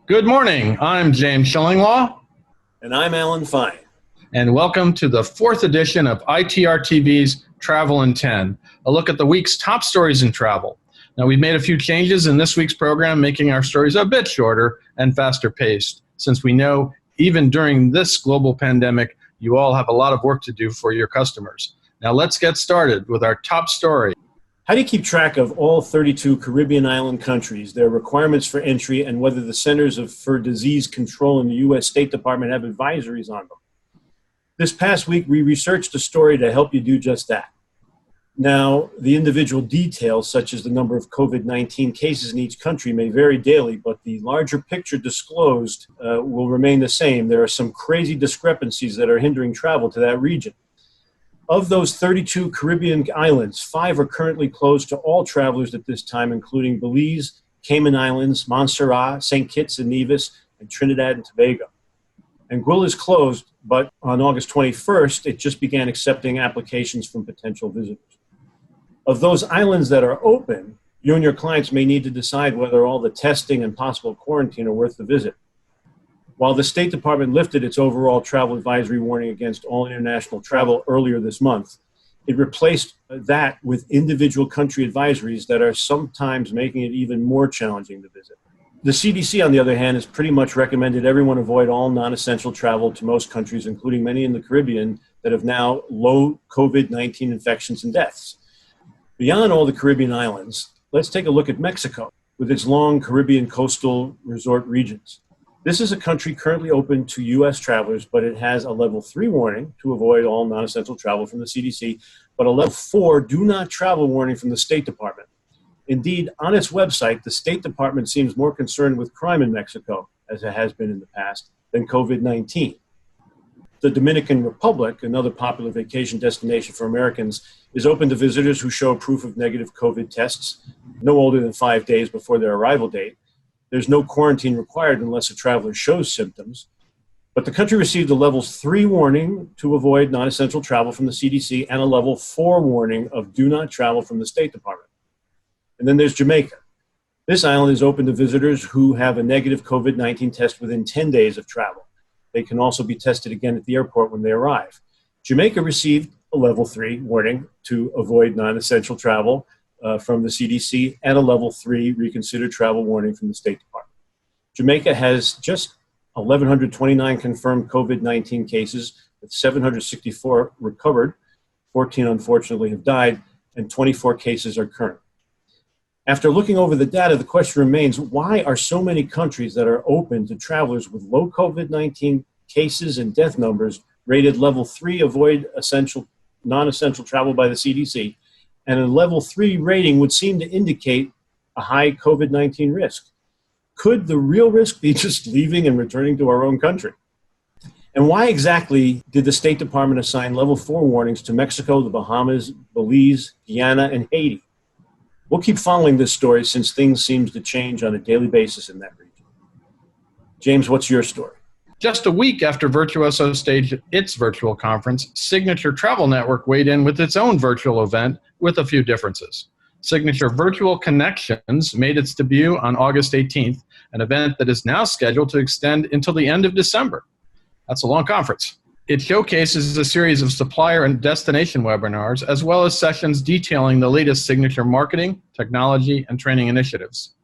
Good morning. I'm James Shillinglaw, And I'm Alan Fine. and welcome to the fourth edition of ITR-TV's Travel in 10, a look at the week's top stories in travel. Now, we've made a few changes in this week's program, making our stories a bit shorter and faster paced, since we know even during this global pandemic, you all have a lot of work to do for your customers. Now, let's get started with our top story. How do you keep track of all 32 Caribbean island countries, their requirements for entry, and whether the Centers for Disease Control in the U.S. State Department have advisories on them? This past week, we researched a story to help you do just that. Now, the individual details, such as the number of COVID-19 cases in each country, may vary daily, but the larger picture disclosed will remain the same. There are some crazy discrepancies that are hindering travel to that region. Of those 32 Caribbean islands, 5 are currently closed to all travelers at this time, including Belize, Cayman Islands, Montserrat, St. Kitts and Nevis, and Trinidad and Tobago. Anguilla is closed, but on August 21st, it just began accepting applications from potential visitors. Of those islands that are open, you and your clients may need to decide whether all the testing and possible quarantine are worth the visit. While the State Department lifted its overall travel advisory warning against all international travel earlier this month, it replaced that with individual country advisories that are sometimes making it even more challenging to visit. The CDC, on the other hand, has pretty much recommended everyone avoid all non-essential travel to most countries, including many in the Caribbean that have now low COVID-19 infections and deaths. Beyond all the Caribbean islands, let's take a look at Mexico with its long Caribbean coastal resort regions. This is a country currently open to U.S. travelers, but it has a level 3 warning to avoid all non-essential travel from the CDC, but a level 4 do not travel warning from the State Department. Indeed, on its website, the State Department seems more concerned with crime in Mexico, as it has been in the past, than COVID-19. The Dominican Republic, another popular vacation destination for Americans, is open to visitors who show proof of negative COVID tests no older than 5 days before their arrival date. There's no quarantine required unless a traveler shows symptoms. But the country received a level 3 warning to avoid non-essential travel from the CDC and a level 4 warning of do not travel from the State Department. And then there's Jamaica. This island is open to visitors who have a negative COVID-19 test within 10 days of travel. They can also be tested again at the airport when they arrive. Jamaica received a level 3 warning to avoid non-essential travel from the CDC and a level 3 reconsider travel warning from the State Department. Jamaica has just 1,129 confirmed COVID-19 cases, with 764 recovered, 14 unfortunately have died, and 24 cases are current. After looking over the data, the question remains, why are so many countries that are open to travelers with low COVID-19 cases and death numbers rated level 3 avoid non-essential travel by the CDC, and a level 3 rating would seem to indicate a high COVID-19 risk? Could the real risk be just leaving and returning to our own country? And why exactly did the State Department assign level 4 warnings to Mexico, the Bahamas, Belize, Guyana, and Haiti? We'll keep following this story since things seem to change on a daily basis in that region. James, what's your story? Just a week after Virtuoso staged its virtual conference, Signature Travel Network weighed in with its own virtual event with a few differences. Signature Virtual Connections made its debut on August 18th, an event that is now scheduled to extend until the end of December. That's a long conference. It showcases a series of supplier and destination webinars, as well as sessions detailing the latest Signature marketing, technology, and training initiatives.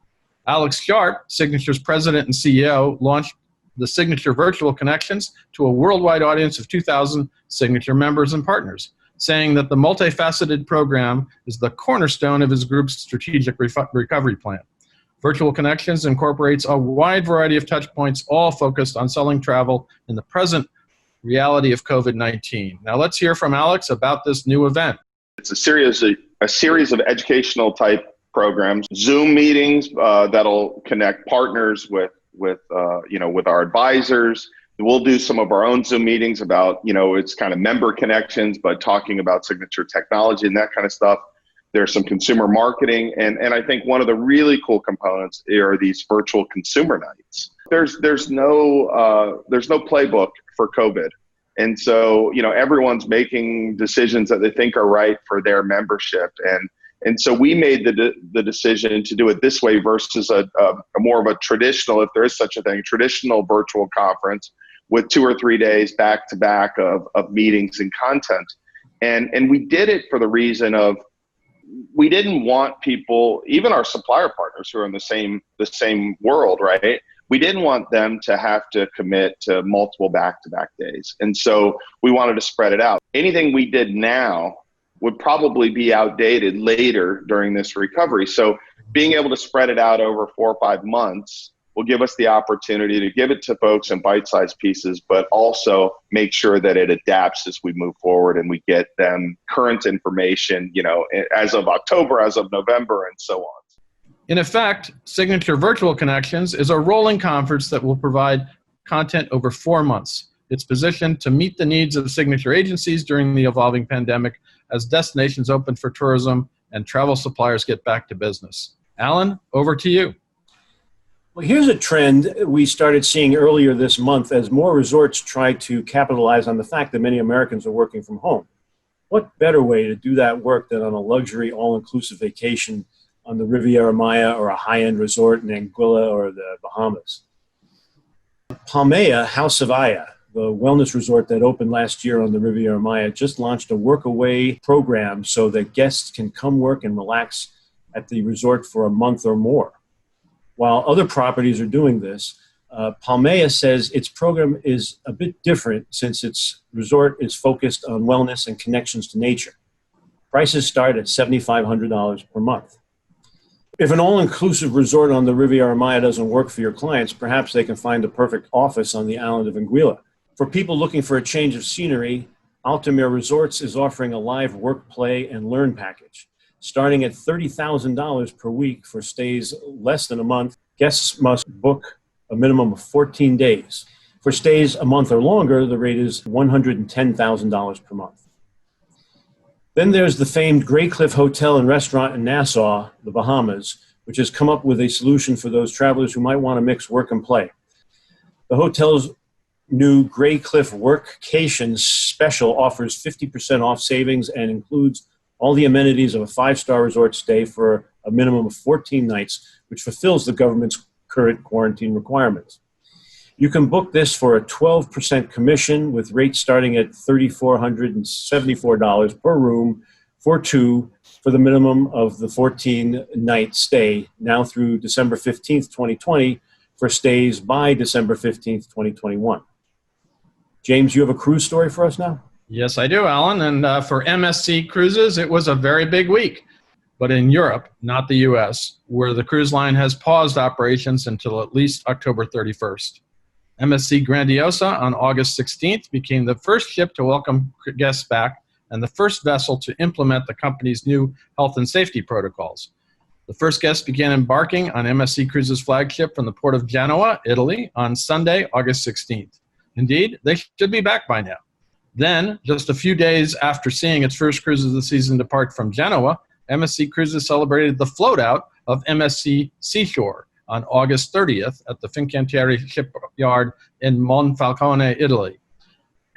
Alex Sharp, Signature's president and CEO, launched the Signature Virtual Connections to a worldwide audience of 2,000 Signature members and partners, saying that the multifaceted program is the cornerstone of his group's strategic recovery plan. Virtual Connections incorporates a wide variety of touch points, all focused on selling travel in the present reality of COVID-19. Now let's hear from Alex about this new event. It's a series of educational type programs, Zoom meetings that'll connect partners with our advisors. We'll do some of our own Zoom meetings about, it's kind of member connections, but talking about Signature technology and that kind of stuff. There's some consumer marketing, and I think one of the really cool components are these virtual consumer nights. There's no playbook for COVID, and so everyone's making decisions that they think are right for their membership, and And so we made the decision to do it this way versus a more of a traditional, if there is such a thing, traditional virtual conference with 2 or 3 days back to back of meetings and content. And we did it for the reason of, we didn't want people, even our supplier partners who are in the same world, right? We didn't want them to have to commit to multiple back-to-back days. And so we wanted to spread it out. Anything we did now would probably be outdated later during this recovery. So being able to spread it out over 4 or 5 months will give us the opportunity to give it to folks in bite-sized pieces, but also make sure that it adapts as we move forward and we get them current information, you know, as of October, as of November, and so on. In effect, Signature Virtual Connections is a rolling conference that will provide content over 4 months. It's positioned to meet the needs of signature agencies during the evolving pandemic as destinations open for tourism and travel suppliers get back to business. Alan, over to you. Well, here's a trend we started seeing earlier this month as more resorts try to capitalize on the fact that many Americans are working from home. What better way to do that work than on a luxury all-inclusive vacation on the Riviera Maya or a high-end resort in Anguilla or the Bahamas? Palmaya House of Aya, the wellness resort that opened last year on the Riviera Maya, just launched a work-away program so that guests can come work and relax at the resort for a month or more. While other properties are doing this, Palmaya says its program is a bit different since its resort is focused on wellness and connections to nature. Prices start at $7,500 per month. If an all-inclusive resort on the Riviera Maya doesn't work for your clients, perhaps they can find the perfect office on the island of Anguilla. For people looking for a change of scenery, Altamira Resorts is offering a live work, play, and learn package. Starting at $30,000 per week for stays less than a month, guests must book a minimum of 14 days. For stays a month or longer, the rate is $110,000 per month. Then there's the famed Grey Cliff Hotel and Restaurant in Nassau, the Bahamas, which has come up with a solution for those travelers who might want to mix work and play. The hotel's new Grey Cliff Workcations special offers 50% off savings and includes all the amenities of a 5-star resort stay for a minimum of 14 nights, which fulfills the government's current quarantine requirements. You can book this for a 12% commission with rates starting at $3,474 per room for 2 for the minimum of the 14-night stay now through December 15th, 2020 for stays by December 15th, 2021. James, you have a cruise story for us now? Yes, I do, Alan. And for MSC Cruises, it was a very big week. But in Europe, not the U.S., where the cruise line has paused operations until at least October 31st. MSC Grandiosa on August 16th became the first ship to welcome guests back and the first vessel to implement the company's new health and safety protocols. The first guests began embarking on MSC Cruises' flagship from the port of Genoa, Italy, on Sunday, August 16th. Indeed, they should be back by now. Then, just a few days after seeing its first cruise of the season depart from Genoa, MSC Cruises celebrated the float-out of MSC Seashore on August 30th at the Fincantieri shipyard in Monfalcone, Italy.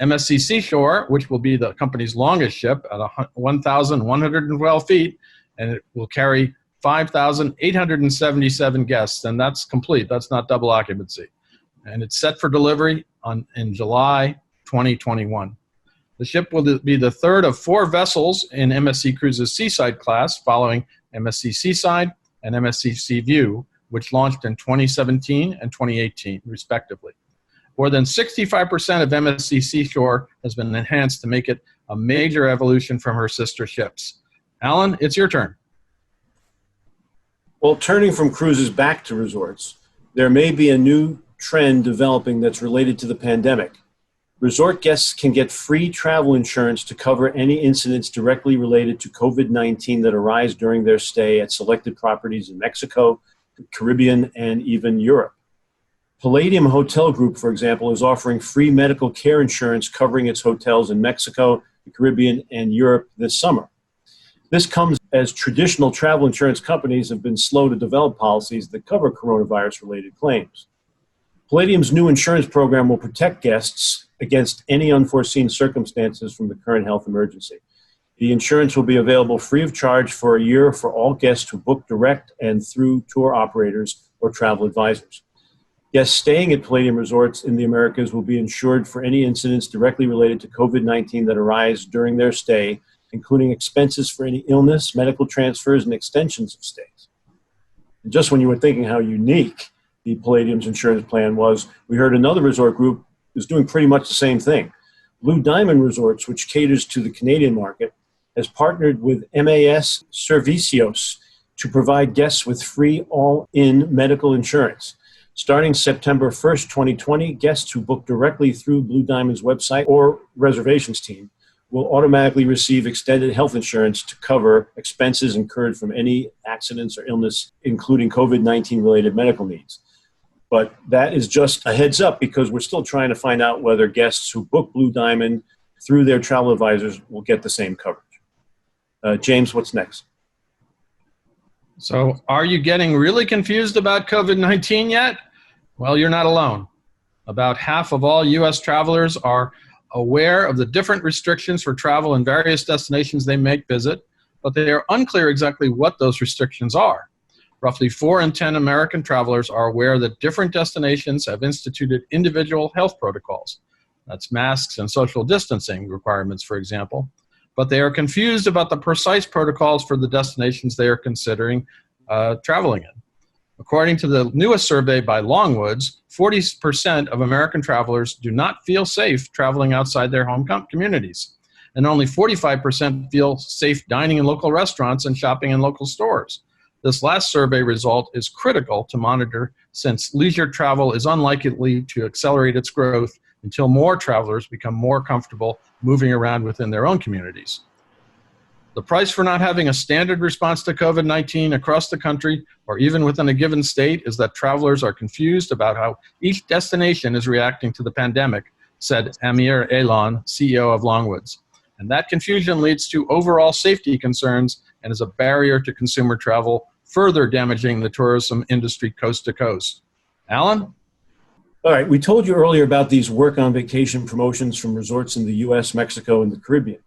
MSC Seashore, which will be the company's longest ship at 1,112 feet, and it will carry 5,877 guests, and that's complete. That's not double occupancy. And it's set for delivery in July 2021. The ship will be the third of 4 vessels in MSC Cruises Seaside class, following MSC Seaside and MSC Seaview, which launched in 2017 and 2018, respectively. More than 65% of MSC Seashore has been enhanced to make it a major evolution from her sister ships. Alan, it's your turn. Well, turning from cruises back to resorts, there may be a new trend developing that's related to the pandemic. Resort guests can get free travel insurance to cover any incidents directly related to COVID-19 that arise during their stay at selected properties in Mexico, the Caribbean, and even Europe. Palladium Hotel Group, for example, is offering free medical care insurance covering its hotels in Mexico, the Caribbean, and Europe this summer. This comes as traditional travel insurance companies have been slow to develop policies that cover coronavirus-related claims. Palladium's new insurance program will protect guests against any unforeseen circumstances from the current health emergency. The insurance will be available free of charge for a year for all guests who book direct and through tour operators or travel advisors. Guests staying at Palladium Resorts in the Americas will be insured for any incidents directly related to COVID-19 that arise during their stay, including expenses for any illness, medical transfers, and extensions of stays. And just when you were thinking how unique the Palladium's insurance plan was, we heard another resort group is doing pretty much the same thing. Blue Diamond Resorts, which caters to the Canadian market, has partnered with MAS Servicios to provide guests with free all-in medical insurance. Starting September 1st, 2020, guests who book directly through Blue Diamond's website or reservations team will automatically receive extended health insurance to cover expenses incurred from any accidents or illness, including COVID-19 related medical needs. But that is just a heads up because we're still trying to find out whether guests who book Blue Diamond through their travel advisors will get the same coverage. James, what's next? So are you getting really confused about COVID-19 yet? Well, you're not alone. About half of all U.S. travelers are aware of the different restrictions for travel in various destinations they may visit, but they are unclear exactly what those restrictions are. Roughly 4 in 10 American travelers are aware that different destinations have instituted individual health protocols. That's masks and social distancing requirements, for example. But they are confused about the precise protocols for the destinations they are considering traveling in. According to the newest survey by Longwoods, 40% of American travelers do not feel safe traveling outside their home communities, and only 45% feel safe dining in local restaurants and shopping in local stores. This last survey result is critical to monitor since leisure travel is unlikely to accelerate its growth until more travelers become more comfortable moving around within their own communities. The price for not having a standard response to COVID-19 across the country or even within a given state is that travelers are confused about how each destination is reacting to the pandemic, said Amir Elan, CEO of Longwoods. And that confusion leads to overall safety concerns and is a barrier to consumer travel, further damaging the tourism industry coast to coast. Alan? All right, we told you earlier about these work on vacation promotions from resorts in the US, Mexico, and the Caribbean.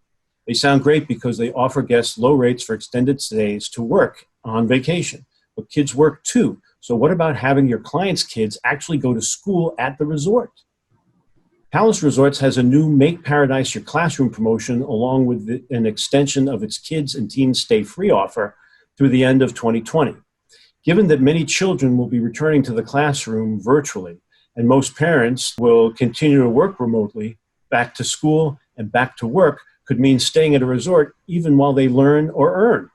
They sound great because they offer guests low rates for extended stays to work on vacation. But kids work too. So what about having your clients' kids actually go to school at the resort? Palace Resorts has a new Make Paradise Your Classroom promotion along with an extension of its Kids and Teens Stay Free offer through the end of 2020. Given that many children will be returning to the classroom virtually, and most parents will continue to work remotely, back to school and back to work could mean staying at a resort even while they learn or earn.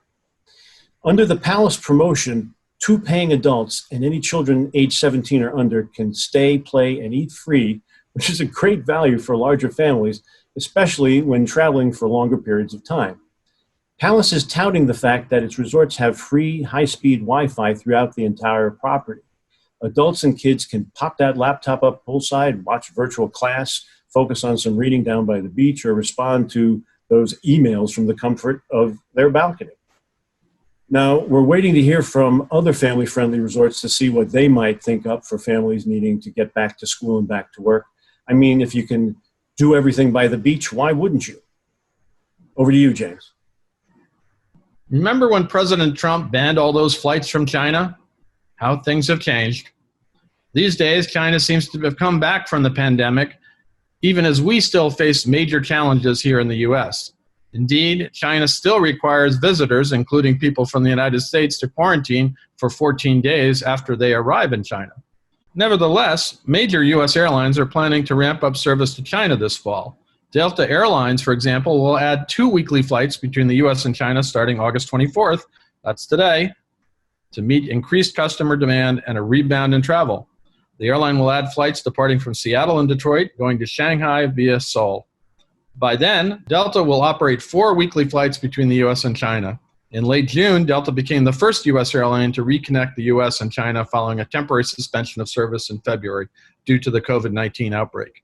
Under the Palace promotion, 2 paying adults and any children age 17 or under can stay, play, and eat free, which is a great value for larger families, especially when traveling for longer periods of time. Palace is touting the fact that its resorts have free, high-speed Wi-Fi throughout the entire property. Adults and kids can pop that laptop up poolside, watch virtual class, focus on some reading down by the beach, or respond to those emails from the comfort of their balcony. Now, we're waiting to hear from other family-friendly resorts to see what they might think up for families needing to get back to school and back to work. I mean, if you can do everything by the beach, why wouldn't you? Over to you, James. Remember when President Trump banned all those flights from China? How things have changed. These days, China seems to have come back from the pandemic, even as we still face major challenges here in the U.S. Indeed, China still requires visitors, including people from the United States, to quarantine for 14 days after they arrive in China. Nevertheless, major U.S. airlines are planning to ramp up service to China this fall. Delta Airlines, for example, will add 2 weekly flights between the U.S. and China starting August 24th, that's today, to meet increased customer demand and a rebound in travel. The airline will add flights departing from Seattle and Detroit, going to Shanghai via Seoul. By then, Delta will operate 4 weekly flights between the U.S. and China. In late June, Delta became the first U.S. airline to reconnect the U.S. and China following a temporary suspension of service in February due to the COVID-19 outbreak.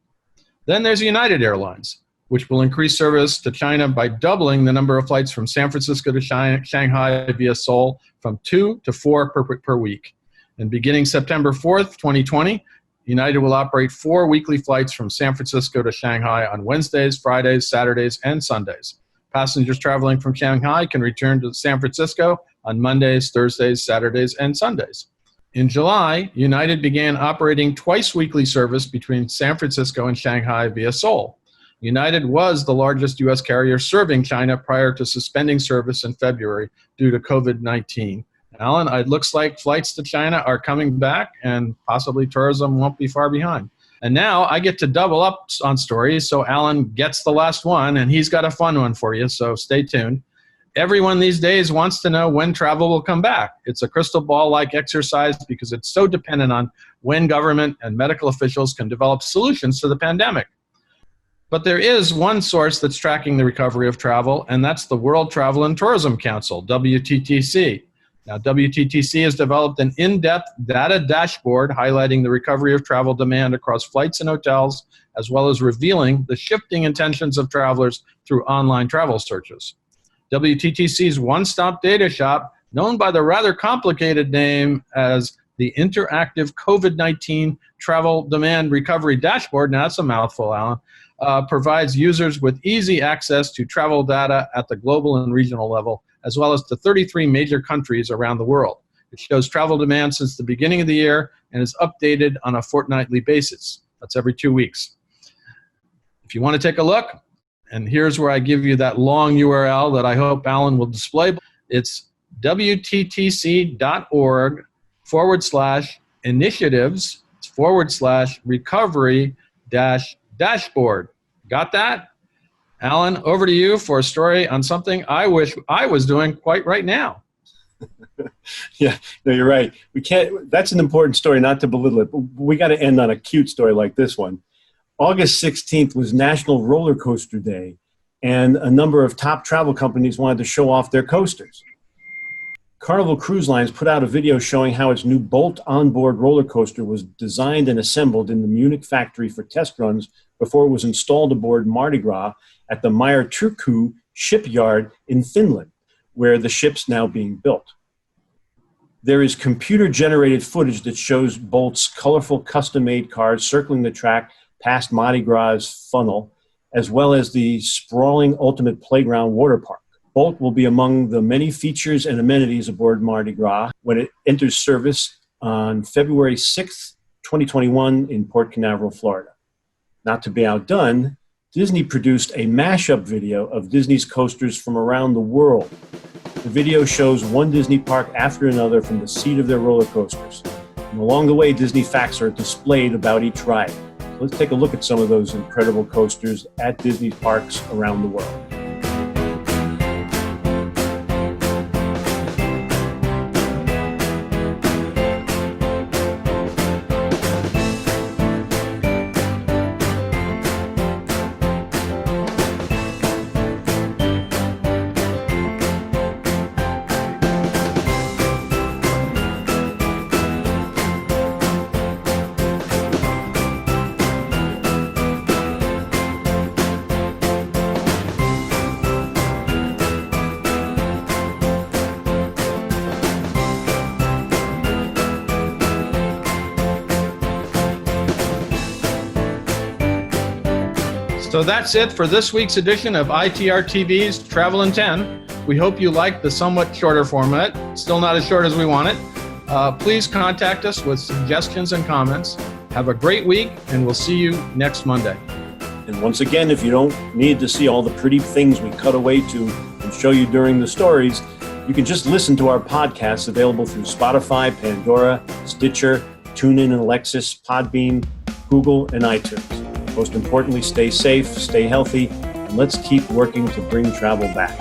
Then there's United Airlines, which will increase service to China by doubling the number of flights from San Francisco to Shanghai via Seoul from 2 to 4 per week. And beginning September 4th, 2020, United will operate 4 weekly flights from San Francisco to Shanghai on Wednesdays, Fridays, Saturdays, and Sundays. Passengers traveling from Shanghai can return to San Francisco on Mondays, Thursdays, Saturdays, and Sundays. In July, United began operating twice-weekly service between San Francisco and Shanghai via Seoul. United was the largest U.S. carrier serving China prior to suspending service in February due to COVID-19. Alan, it looks like flights to China are coming back, and possibly tourism won't be far behind. And now I get to double up on stories, so Alan gets the last one, and he's got a fun one for you, so stay tuned. Everyone these days wants to know when travel will come back. It's a crystal ball-like exercise because it's so dependent on when government and medical officials can develop solutions to the pandemic. But there is one source that's tracking the recovery of travel, and that's the World Travel and Tourism Council, WTTC. Now, WTTC has developed an in-depth data dashboard highlighting the recovery of travel demand across flights and hotels, as well as revealing the shifting intentions of travelers through online travel searches. WTTC's one-stop data shop, known by the rather complicated name as the Interactive COVID-19 Travel Demand Recovery Dashboard, now that's a mouthful, Alan, provides users with easy access to travel data at the global and regional level, as well as to 33 major countries around the world. It shows travel demand since the beginning of the year and is updated on a fortnightly basis. That's every 2 weeks. If you want to take a look, and here's where I give you that long URL that I hope Alan will display. It's wttc.org/initiatives/recovery-dashboard. Got that? Alan, over to you for a story on something I wish I was doing quite right now. Yeah, no, you're right. We can't. That's an important story, not to belittle it, but we got to end on a cute story like this one. August 16th was National Rollercoaster Day, and a number of top travel companies wanted to show off their coasters. Carnival Cruise Lines put out a video showing how its new Bolt onboard roller coaster was designed and assembled in the Munich factory for test runs before it was installed aboard Mardi Gras at the Meyer Turku shipyard in Finland, where the ship's now being built. There is computer-generated footage that shows Bolt's colorful custom-made cars circling the track past Mardi Gras' funnel, as well as the sprawling Ultimate Playground water park. Bolt will be among the many features and amenities aboard Mardi Gras when it enters service on February 6th, 2021 in Port Canaveral, Florida. Not to be outdone, Disney produced a mashup video of Disney's coasters from around the world. The video shows one Disney park after another from the seat of their roller coasters. And along the way, Disney facts are displayed about each ride. Let's take a look at some of those incredible coasters at Disney parks around the world. So that's it for this week's edition of ITR-TV's Travel in 10. We hope you liked the somewhat shorter format, still not as short as we want it. Please contact us with suggestions and comments. Have a great week, and we'll see you next Monday. And once again, if you don't need to see all the pretty things we cut away to and show you during the stories, you can just listen to our podcasts available through Spotify, Pandora, Stitcher, TuneIn and Alexis, Podbean, Google, and iTunes. Most importantly, stay safe, stay healthy, and let's keep working to bring travel back.